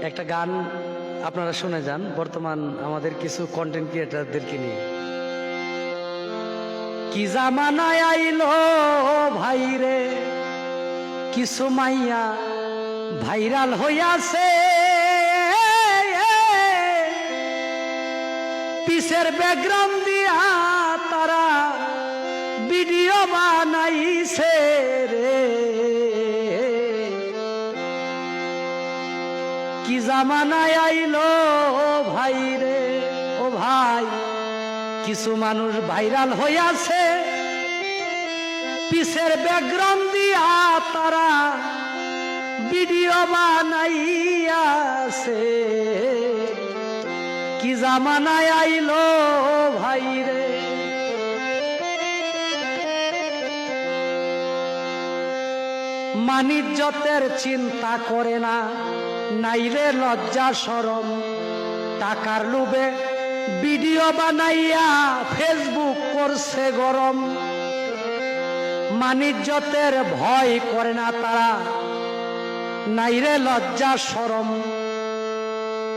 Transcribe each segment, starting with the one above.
একটা গান আপনারা শুনে যান বর্তমান আমাদের কিছু কন্টেন্ট ক্রিয়েটরদেরকে নিয়ে। কি জামানায় আইলো ভাইরে, কিছু মাইয়া ভাইরাল হইয়াছে, পিসের ব্যাকগ্রাউন্ড দিয়া তারা ভিডিও বানাইছে রে। কি জামানায় আইলো ভাই রে, ও ভাই কিছু মানুষ ভাইরাল হইয়াছে, পিসের ব্যাকগ্রাউন্ড দিয়া তারা ভিডিও বানাইয়াছে। কি জামানায় আইলো ভাই রে। মানিজ্যতের চিন্তা করে না, নাইরে লজ্জা শরম, টাকার লোভে ভিডিও বানাইয়া ফেসবুক করছে গরম। মানিজ্যতের ভয় করে না তারা, নাইরে লজ্জা শরম,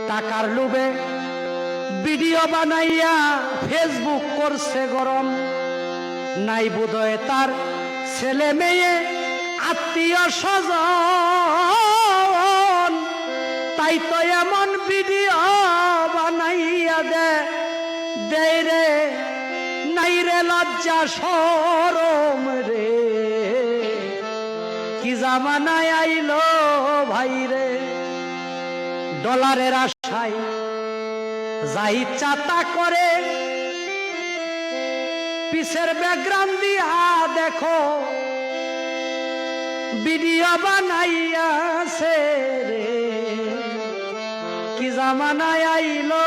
টাকার লোভে ভিডিও বানাইয়া ফেসবুক করছে গরম। নাই বোধহয় তার ছেলে মেয়ে আত্মীয় স্বজন, তাই তো এমন ভিডিও বানাইয়া দে রে। নাই রে লজ্জা শরম রে। কি জামানায় আইলো ভাই রে। ডলারের আশায় যা ইচ্ছা তা করে, পিসের ব্যাকগ্রাউন্ড দিয়া দেখো ভিডিও বানাইয়াছে রে। কি জামানায় আইলো